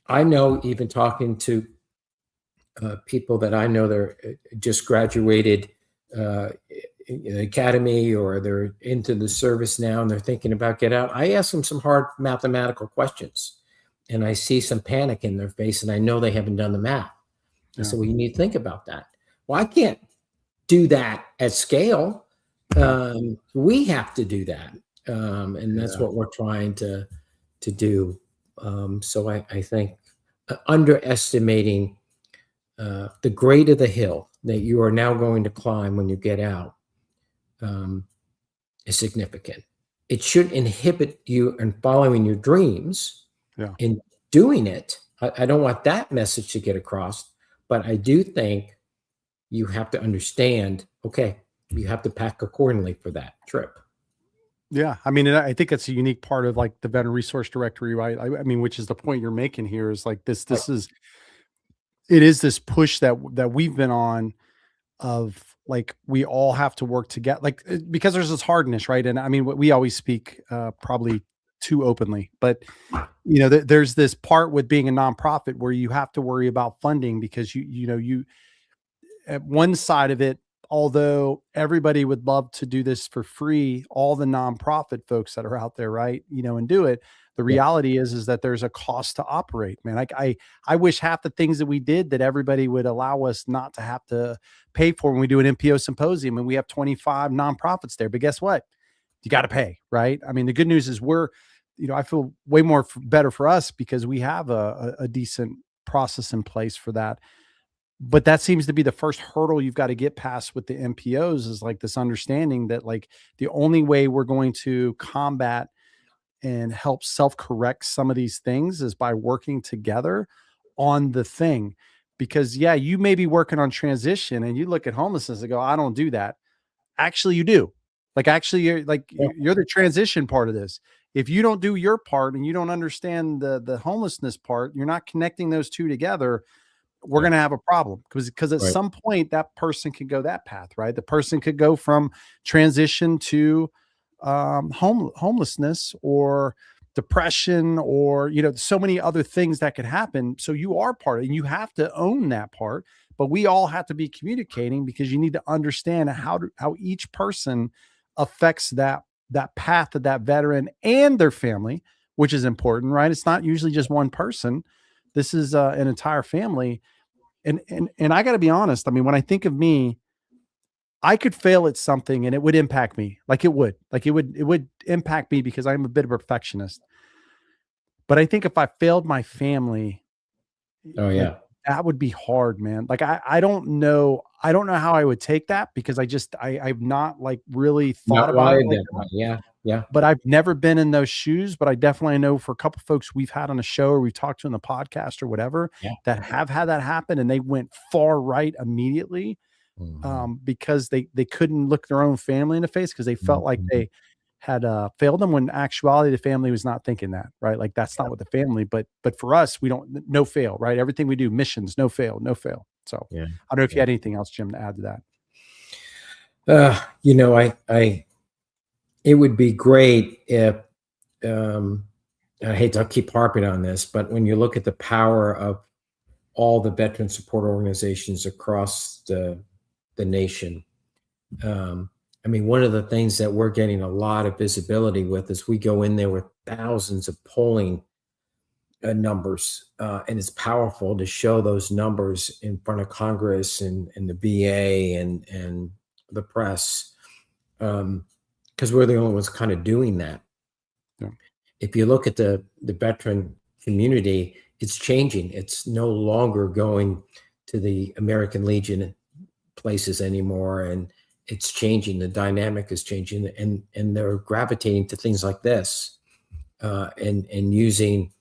I know, even talking to people that I know, they're just graduated in the academy, or they're into the service now and they're thinking about get out. I ask them some hard mathematical questions, and I see some panic in their face, and I know they haven't done the math. Yeah. So we need to think about that. Well, I can't do that at scale. We have to do that. And that's what we're trying to do. So I think underestimating the grade of the hill that you are now going to climb when you get out is significant. It should inhibit you in following your dreams and doing it. I don't want that message to get across, but I do think you have to understand, okay, you have to pack accordingly for that trip. Yeah. I mean, I think it's a unique part of like the Veteran Resource Directory, right? I mean, which is the point you're making here, is like this is this push that we've been on of like, we all have to work together, like, because there's this hardness, right? And I mean, we always speak probably too openly, but there's this part with being a nonprofit where you have to worry about funding, because you at one side of it, although everybody would love to do this for free, all the nonprofit folks that are out there, right, and do it. The Yeah. reality is that there's a cost to operate, man. I wish half the things that we did that everybody would allow us not to have to pay for when we do an MPO symposium, and we have 25 nonprofits there. But guess what? You got to pay, right? I mean, the good news is I feel way more better for us because we have a decent process in place for that. But that seems to be the first hurdle you've got to get past with the MPOs, is like this understanding that like the only way we're going to combat and help self-correct some of these things is by working together on the thing. Because yeah, you may be working on transition and you look at homelessness and go, I don't do that. Actually, you do. Like, actually, Yeah. you're the transition part of this. If you don't do your part and you don't understand the homelessness part, you're not connecting those two together, we're Yeah. going to have a problem, because at Right. some point that person could go that path, right? The person could go from transition to homelessness or depression, or so many other things that could happen. So you are part of it, and you have to own that part. But we all have to be communicating, because you need to understand how each person affects that path of that veteran and their family, which is important, right? It's not usually just one person. This is an entire family. And I got to be honest. I mean, when I think of me, I could fail at something and it would impact me. Like it would impact me because I'm a bit of a perfectionist. But I think if I failed my family, Oh like, yeah. that would be hard, man. Like I don't know. I don't know how I would take that, because I've not like really thought Not about it wired like that that. way. Yeah. Yeah. But I've never been in those shoes. But I definitely know for a couple folks we've had on a show or we've talked to in the podcast or whatever Yeah. that have had that happen, and they went far right immediately, Mhm. because they couldn't look their own family in the face, because they felt like Mhm. they had failed them, when actuality the family was not thinking that, right? Like that's not what the family, but for us, we don't, no fail, right? Everything we do, missions, no fail, no fail. So Yeah. I don't know if you Yeah. had anything else, Jim, to add to that. It would be great if, um, I hate to keep harping on this, but when you look at the power of all the veteran support organizations across the nation, I mean, one of the things that we're getting a lot of visibility with is we go in there with thousands of polling numbers, and it's powerful to show those numbers in front of Congress and the VA and the press, because we're the only ones kind of doing that. Yeah. If you look at the veteran community, it's changing. It's no longer going to the American Legion places anymore, and it's changing. The dynamic is changing, and they're gravitating to things like this, and using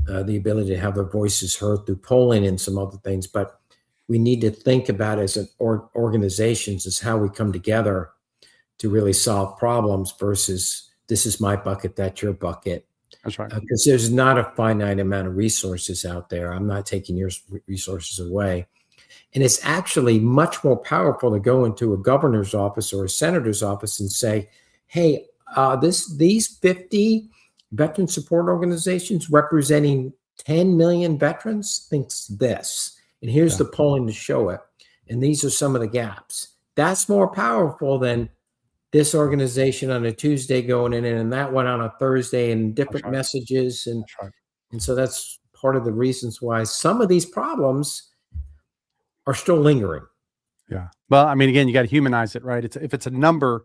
the ability to have their voices heard through polling and some other things. But we need to think about it as an organizations as how we come together to really solve problems versus this is my bucket, that's your bucket. That's right. Because there's not a finite amount of resources out there. I'm not taking your resources away. And it's actually much more powerful to go into a governor's office or a senator's office and say, hey, these 50 veteran support organizations representing 10 million veterans thinks this. And here's the polling to show it. And these are some of the gaps. That's more powerful than this organization on a Tuesday going in and that one on a Thursday, and different messages. And so that's part of the reasons why some of these problems are still lingering. Yeah. Well, I mean, again, you got to humanize it, right? If it's a number,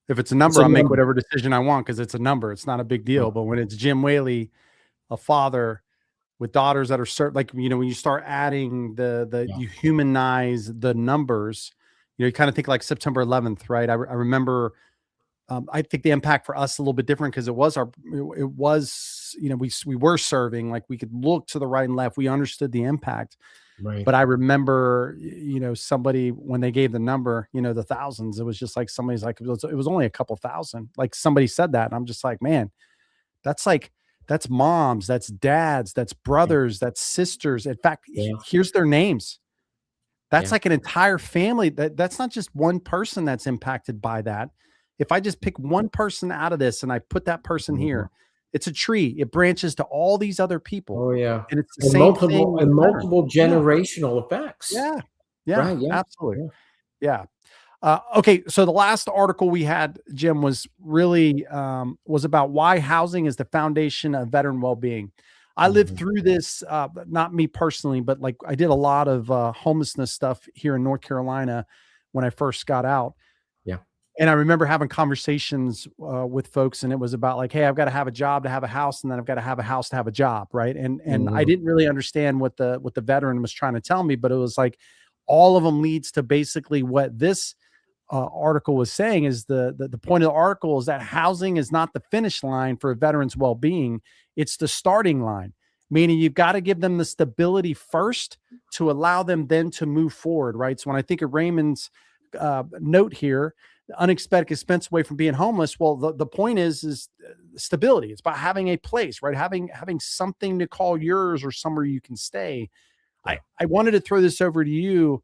I'll make whatever decision I want because it's a number. It's not a big deal. But when it's Jim Whaley, a father with daughters that are certain, like, when you start adding you humanize the numbers, you kind of think like September 11th, right? I remember, I think the impact for us a little bit different because it was, we were serving, like we could look to the right and left. We understood the impact. Right. But I remember, somebody, when they gave the number, the thousands, it was just like, somebody's like, it was only a couple thousand. Like somebody said that. And I'm just like, man, that's moms, that's dads, that's brothers, that's sisters. In fact, here's their names. That's like an entire family. That's not just one person that's impacted by that. If I just pick one person out of this and I put that person here, it's a tree. It branches to all these other people. Oh yeah. And it's the same thing. Multiple generational effects. Yeah. Yeah. Right. Yeah. Absolutely. Yeah. Okay, so the last article we had, Jim, was really was about why housing is the foundation of veteran well-being. I lived Mhm. through this, not me personally, but like I did a lot of homelessness stuff here in North Carolina when I first got out. Yeah. And I remember having conversations with folks, and it was about like, hey, I've got to have a job to have a house, and then I've got to have a house to have a job, right? And I Mhm. didn't really understand what the veteran was trying to tell me, but it was like all of them leads to basically what this article was saying is the point of the article is that housing is not the finish line for a veteran's well-being. It's the starting line, meaning you've got to give them the stability first to allow them then to move forward. Right. So when I think of Raymond's note here, the unexpected expense away from being homeless. Well, the point is stability. It's about having a place, right? Having something to call yours or somewhere you can stay. Yeah. I wanted to throw this over to you,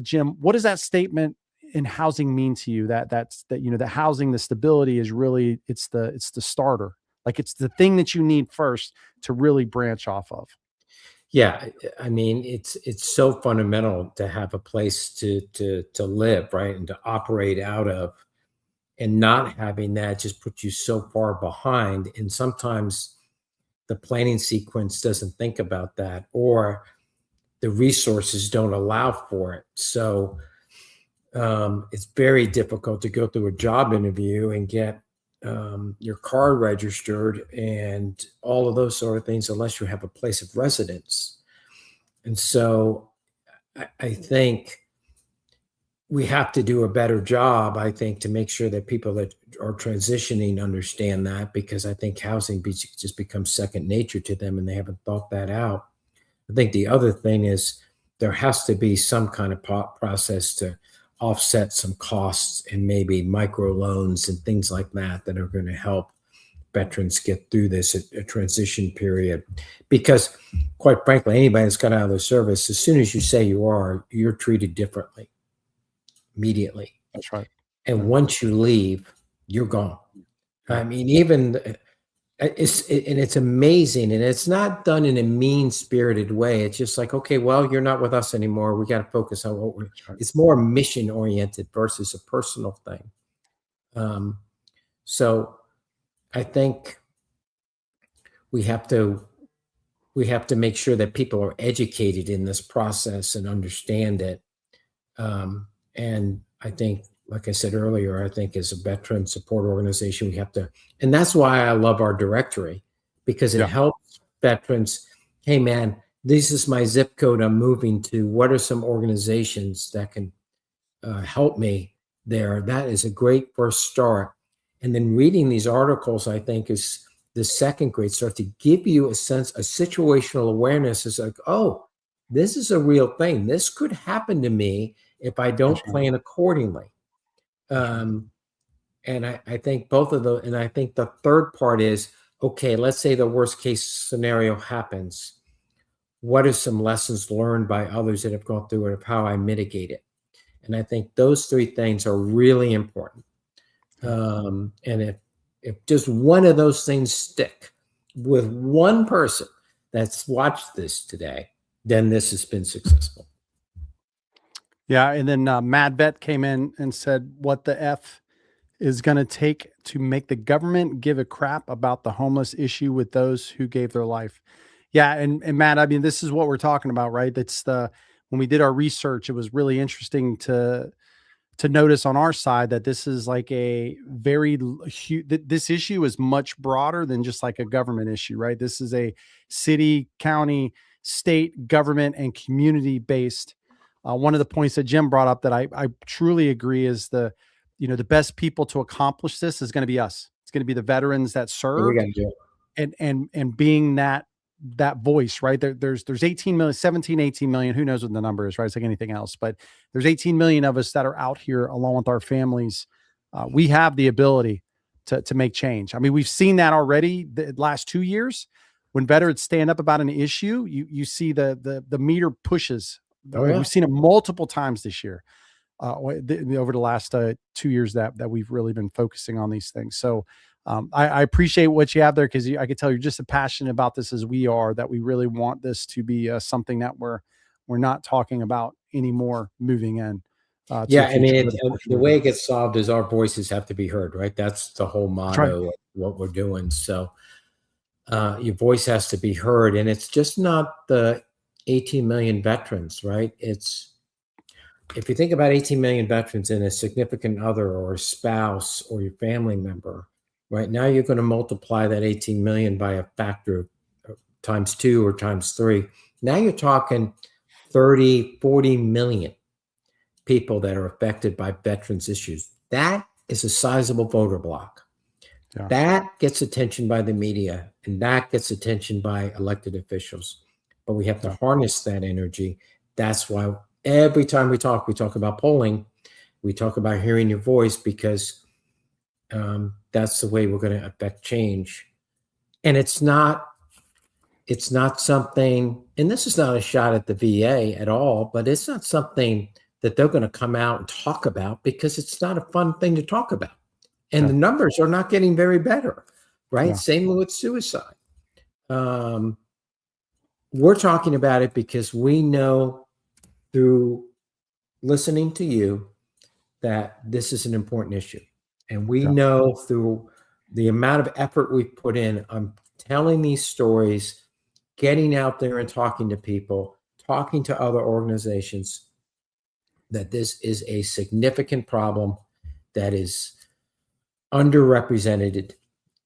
Jim. What does that statement in housing mean to you? The housing, the stability is really it's the starter. Like it's the thing that you need first to really branch off of. Yeah, I mean, it's so fundamental to have a place to live, right, and to operate out of, and not having that just puts you so far behind. And sometimes the planning sequence doesn't think about that, or the resources don't allow for it. So it's very difficult to go through a job interview and get your car registered and all of those sort of things unless you have a place of residence. And so I think we have to do a better job, I think, to make sure that people that are transitioning understand that, because I think just becomes second nature to them and they haven't thought that out. I think the other thing is there has to be some kind of process to offset some costs and maybe micro loans and things like that that are going to help veterans get through this a transition period. Because quite frankly, anybody that's got out of the service, as soon as you say you are, you're treated differently immediately. That's right. And Yeah. once you leave, you're gone. Yeah. I mean, even and it's amazing, and it's not done in a mean-spirited way. It's just like, okay, well, you're not with us anymore. We got to focus on what we're. That's right. It's more mission-oriented versus a personal thing. Um, so I think we have to we have to make sure that people are educated in this process and understand it. And I think, like I said earlier, I think as a veteran support organization, we have to, and that's why I love our directory, because it Yeah. helps veterans. Hey, man, this is my zip code I'm moving to. What are some organizations that can help me there? That is a great first start. And then reading these articles, I think, is the second great start to give you a sense, a situational awareness is like, oh, this is a real thing. This could happen to me if I That's don't right. plan accordingly. That's right. Um, and I think both of those, and I think the third part is, okay, let's say the worst case scenario happens. What are some lessons learned by others that have gone through it of how I mitigate it? And I think those three things are really important. Yeah. And if just one of those things stick with one person that's watched this today, then this has been successful. Yeah. And then Mad Vet came in and said, "What the f is going to take to make the government give a crap about the homeless issue with those who gave their life?" Yeah, and Matt, I mean, this is what we're talking about, right? That's the when we did our research, it was really interesting to notice on our side that this is like a very huge, this issue is much broader than just like a government issue, right? This is a city, county, state, government, and community based. One of the points that Jim brought up that I truly agree is the best people to accomplish this is going to be us. It's going to be the veterans that Yeah, we got served to do it. and being that voice, right? There's 18 million, 17, 18 million, who knows what the number is, right? It's like anything else, but there's 18 million of us that are out here along with our families. We have the ability to make change. I mean, we've seen that already the last 2 years. When veterans stand up about an issue, you see the meter pushes. Oh yeah. We've seen it multiple times this year, over the last 2 years that we've really been focusing on these things. So I appreciate what you have there, because I could tell you're just as passionate about this as we are, that we really want this to be something that we're not talking about anymore moving in. Yeah, the I mean, future of the the community. way it gets solved is our voices have to be heard, right? That's the whole That's right. motto of what we're doing. So your voice has to be heard, and it's just not the 18 million veterans, right? It's if you think about 18 million veterans and a significant other or a spouse or your family member, right now you're going to multiply that 18 million by a factor of times 2 or times 3. Now you're talking 30, 40 million people that are affected by veterans issues. That is a sizable voter block. Yeah. That gets attention by the media and that gets attention by elected officials. But we have to Yeah. harness that energy. That's why every time we talk about polling, we talk about hearing your voice because that's the way we're going to affect change. And it's not something, and this is not a shot at the VA at all, but it's not something that they're going to come out and talk about because it's not a fun thing to talk about. And Yeah. the numbers are not getting very better, right? Yeah. Same with suicide. We're talking about it because we know through listening to you that this is an important issue. And we Yeah. know through the amount of effort we've put in on telling these stories, getting out there and talking to people, talking to other organizations, that this is a significant problem that is underrepresented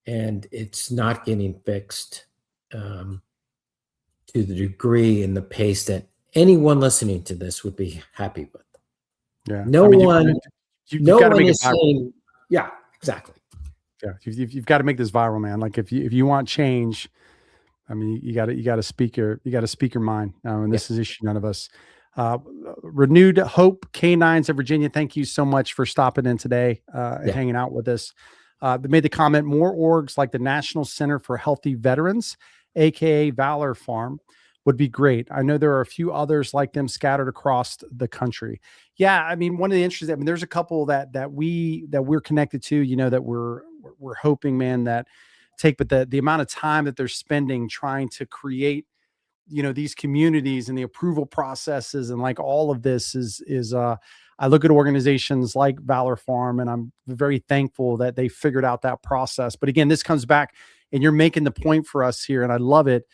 and it's not getting fixed to the degree and the pace that anyone listening to this would be happy with. Yeah. No I mean, one, you've no got to one make it is viral. saying, yeah, exactly. Yeah. You've got to make this viral, man. Like if you want change, I mean, you got to speak your mind. And Yeah, this is issue none of us. Renewed Hope Canines of Virginia. Thank you so much for stopping in today and yeah, hanging out with us. They made the comment: more orgs like the National Center for Healthy Veterans, aka Valor Farm, would be great. I know there are a few others like them scattered across the country. Yeah, I mean, one of the interesting. I mean, there's a couple that we're connected to. You know, that we're hoping, man, that take, but the amount of time that they're spending trying to create, you know, these communities and the approval processes and like all of this is I look at organizations like Valor Farm and I'm very thankful that they figured out that process. But again, this comes back and you're making the point for us here and I love it.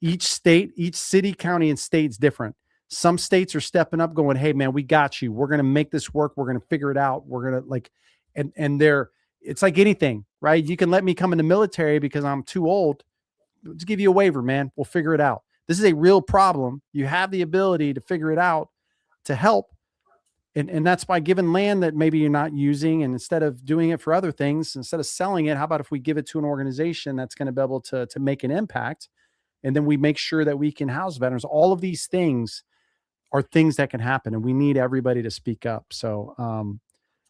Each state, each city, county, and state's different. Some states are stepping up going, hey man, we got you. We're going to make this work. We're going to figure it out. We're going to like, and they're, it's like anything, right? You can let me come in the military because I'm too old. Let's give you a waiver, man. We'll figure it out. This is a real problem. You have the ability to figure it out to help. And that's by giving land that maybe you're not using. And instead of doing it for other things, instead of selling it, how about if we give it to an organization that's going to be able to make an impact? And then we make sure that we can house veterans. All of these things are things that can happen. And we need everybody to speak up. So,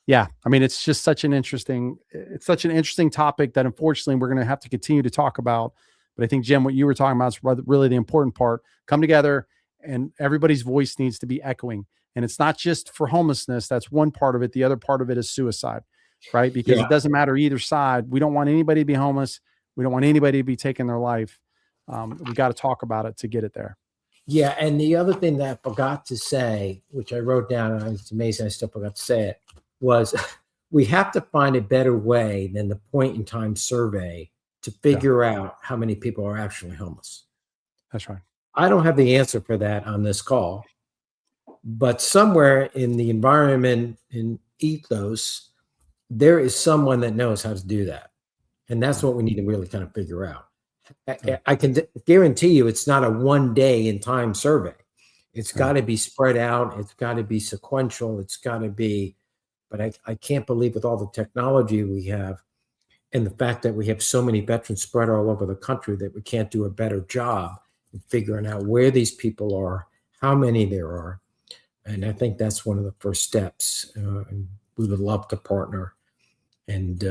yeah, I mean, it's such an interesting topic that unfortunately we're going to have to continue to talk about. But I think, Jim, what you were talking about is really the important part. Come together and everybody's voice needs to be echoing. And it's not just for homelessness. That's one part of it. The other part of it is suicide, right? Because yeah, it doesn't matter either side. We don't want anybody to be homeless. We don't want anybody to be taking their life. We got to talk about it to get it there. yeah. And the other thing that I forgot to say, which I wrote down, and it's amazing I still forgot to say it, was we have to find a better way than the point in time survey to figure out how many people are actually homeless. That's right. I don't have the answer for that on this call, but somewhere in the environment and ethos, there is someone that knows how to do that. And that's what we need to really kind of figure out. I can guarantee you it's not a one day in time survey. It's got to be spread out. It's got to be sequential. It's got to be, but I can't believe with all the technology we have and the fact that we have so many veterans spread all over the country that we can't do a better job in figuring out where these people are, how many there are. And I think that's one of the first steps. And we would love to partner and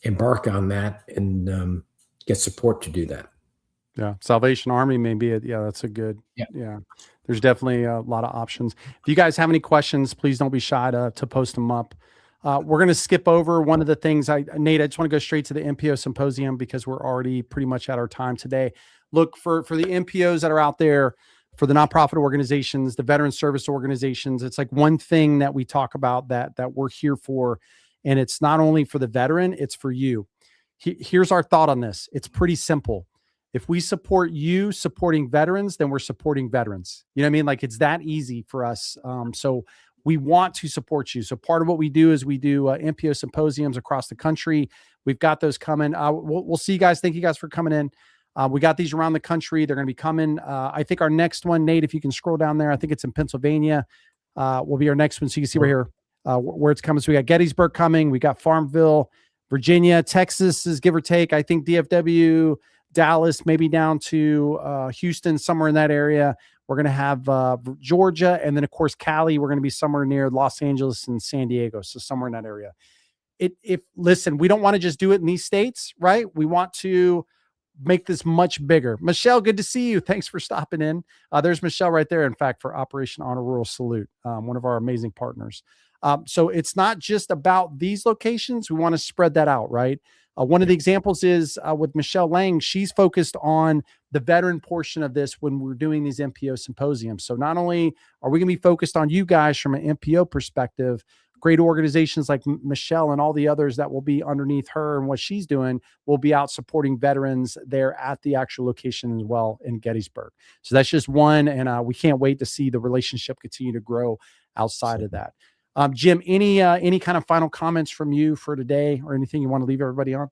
embark on that and get support to do that. Yeah. Salvation Army may be it. Yeah, that's a good, yeah. There's definitely a lot of options. If you guys have any questions, please don't be shy to post them up. We're going to skip over one of the things Nate, I just want to go straight to the MPO symposium because we're already pretty much at our time today. Look for the MPOs that are out there, for the nonprofit organizations, the veteran service organizations. It's like one thing that we talk about that we're here for. And it's not only for the veteran, it's for you. Here's our thought on this. It's pretty simple. If we support you supporting veterans, then we're supporting veterans. You know what I mean? Like, it's that easy for us. So we want to support you. So part of what we do is we do MPO symposiums across the country. We've got those coming. We'll see you guys. Thank you guys for coming in. We got these around the country. They're going to be coming. I think our next one, Nate, if you can scroll down there, I think it's in Pennsylvania, will be our next one. So you can see right here where it's coming. So we got Gettysburg coming. We got Farmville, Virginia, Texas is give or take. I think DFW, Dallas, maybe down to Houston, somewhere in that area. We're going to have Georgia. And then, of course, Cali. We're going to be somewhere near Los Angeles and San Diego. So somewhere in that area. Listen, we don't want to just do it in these states, right? We want to make this much bigger. Michelle, good to see you. Thanks for stopping in. There's Michelle right there, in fact, for Operation Honor Rural Salute, one of our amazing partners. So it's not just about these locations. We want to spread that out, right? One of the examples is with Michelle Lang. She's focused on the veteran portion of this when we're doing these MPO symposiums. So not only are we going to be focused on you guys from an MPO perspective, great organizations like Michelle and all the others that will be underneath her and what she's doing will be out supporting veterans there at the actual location as well in Gettysburg. So that's just one. And we can't wait to see the relationship continue to grow outside of that. Jim, any kind of final comments from you for today or anything you want to leave everybody on?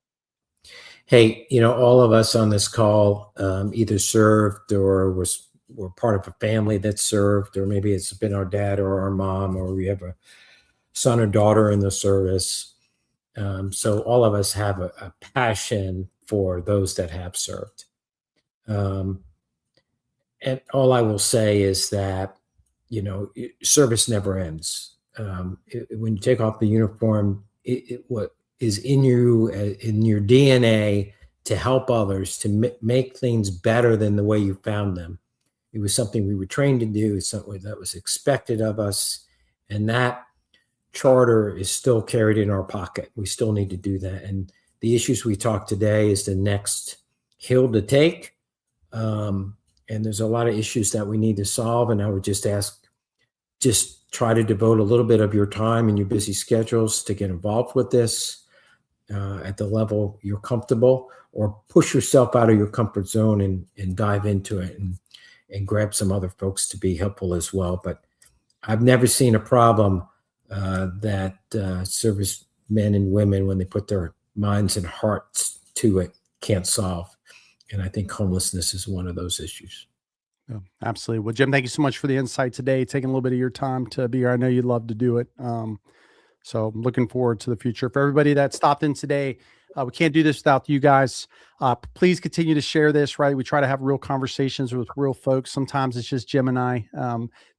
Hey, all of us on this call either served or were part of a family that served, or maybe it's been our dad or our mom, or we have a son or daughter in the service. So all of us have a passion for those that have served. And all I will say is that, service never ends. When you take off the uniform, what is in you, in your DNA, to help others, to make things better than the way you found them. It was something we were trained to do. It's something that was expected of us. And that charter is still carried in our pocket. We still need to do that. And the issues we talked today is the next hill to take. And there's a lot of issues that we need to solve. And I would just ask, try to devote a little bit of your time and your busy schedules to get involved with this at the level you're comfortable, or push yourself out of your comfort zone and dive into it and grab some other folks to be helpful as well. But I've never seen a problem that servicemen and women, when they put their minds and hearts to it, can't solve. And I think homelessness is one of those issues. Yeah, absolutely. Well, Jim, thank you so much for the insight today, taking a little bit of your time to be here. I know you'd love to do it. So I'm looking forward to the future. For everybody that stopped in today, we can't do this without you guys. Please continue to share this, right? We try to have real conversations with real folks. Sometimes it's just Jim and I.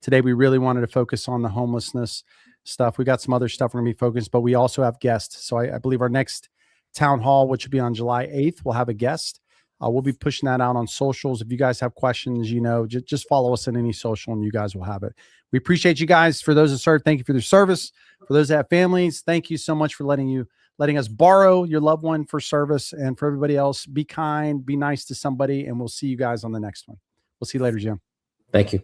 Today, we really wanted to focus on the homelessness stuff. We got some other stuff we're going to be focused, but we also have guests. So I believe our next town hall, which will be on July 8th, we'll have a guest. We'll be pushing that out on socials. If you guys have questions, just follow us on any social and you guys will have it. We appreciate you guys. For those that serve, thank you for their service. For those that have families, thank you so much for letting us borrow your loved one for service. And for everybody else, be kind, be nice to somebody, and we'll see you guys on the next one. We'll see you later, Jim. Thank you.